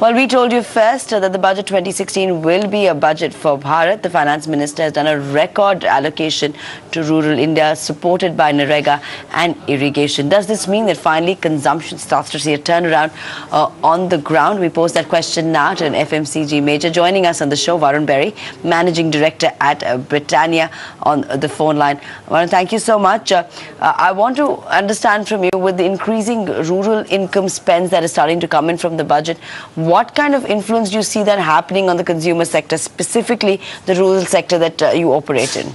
Well, we told you first that the budget 2016 will be a budget for Bharat. The finance minister has done a record allocation to rural India, supported by Narega and irrigation. Does this mean that finally consumption starts to see a turnaround on the ground? We pose that question now to an FMCG major. Joining us on the show, Varun Berry, Managing Director at Britannia, on the phone line. Varun, thank you so much. I want to understand from you, with the increasing rural income spends that is starting to come in from the budget, what kind of influence do you see that happening on the consumer sector, specifically the rural sector that you operate in?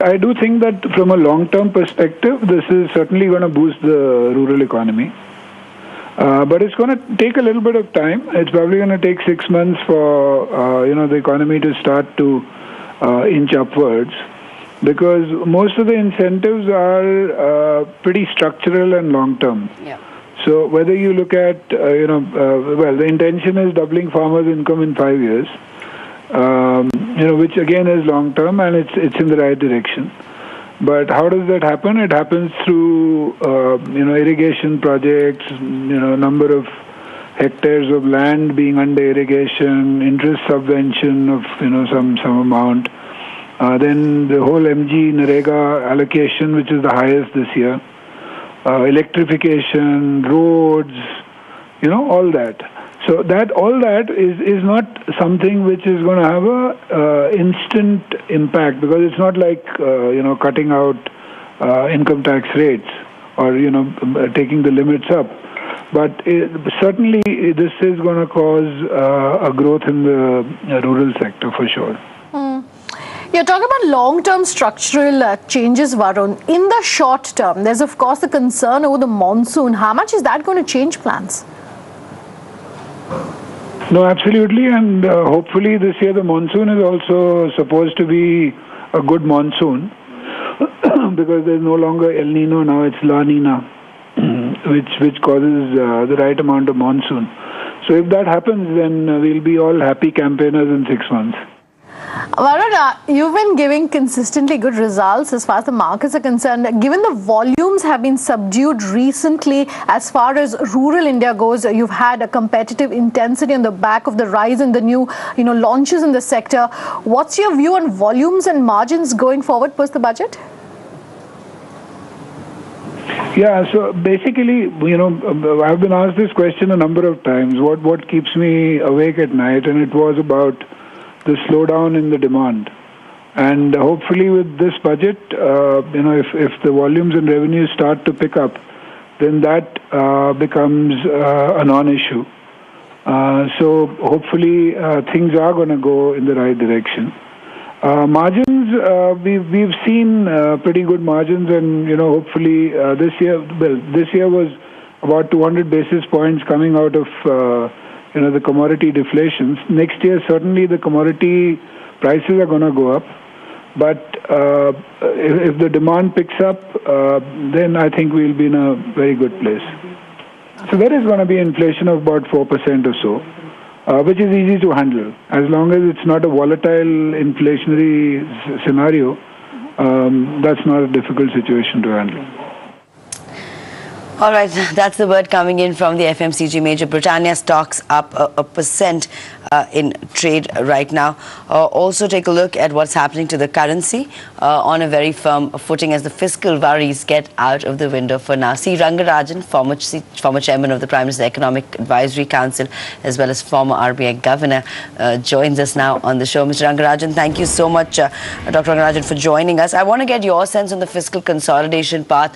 I do think that from a long-term perspective, this is certainly going to boost the rural economy. But it's going to take a little bit of time. It's probably going to take 6 months for the economy to start to inch upwards, because most of the incentives are pretty structural and long-term. Yeah. So whether you look at, the intention is doubling farmers' income in 5 years, which again is long-term, and it's in the right direction. But how does that happen? It happens through, irrigation projects, number of hectares of land being under irrigation, interest subvention of, some amount. Then the whole MG Narega allocation, which is the highest this year. Electrification, roads, all that. So all that is not something which is going to have a instant impact, because it's not like cutting out income tax rates or taking the limits up. But certainly this is going to cause a growth in the rural sector for sure. You're talking about long-term structural changes, Varun. In the short term, there's of course the concern over the monsoon. How much is that going to change plans? No, absolutely, and hopefully this year the monsoon is also supposed to be a good monsoon, because there's no longer El Nino, now it's La Nina, which causes the right amount of monsoon. So if that happens, then we'll be all happy campaigners in 6 months. Varun, you've been giving consistently good results as far as the markets are concerned. Given the volumes have been subdued recently as far as rural India goes, you've had a competitive intensity on the back of the rise in the new launches in the sector. What's your view on volumes and margins going forward post the budget? Yeah, so basically, I've been asked this question a number of times. What keeps me awake at night? And it was about the slowdown in the demand. And hopefully with this budget, if the volumes and revenues start to pick up, then that becomes a non-issue. So hopefully things are going to go in the right direction. Margins, we've seen pretty good margins, and hopefully this year was about 200 basis points coming out of the commodity deflations. Next year, certainly the commodity prices are going to go up. But if the demand picks up, then I think we'll be in a very good place. So there is going to be inflation of about 4% or so, which is easy to handle. As long as it's not a volatile inflationary scenario, that's not a difficult situation to handle. All right, that's the word coming in from the FMCG major. Britannia stocks up a percent in trade right now. Also take a look at what's happening to the currency on a very firm footing as the fiscal worries get out of the window for now. C. Rangarajan, former chairman of the Prime Minister's Economic Advisory Council, as well as former RBI governor, joins us now on the show. Mr. Rangarajan, thank you so much, Dr. Rangarajan, for joining us. I want to get your sense on the fiscal consolidation path.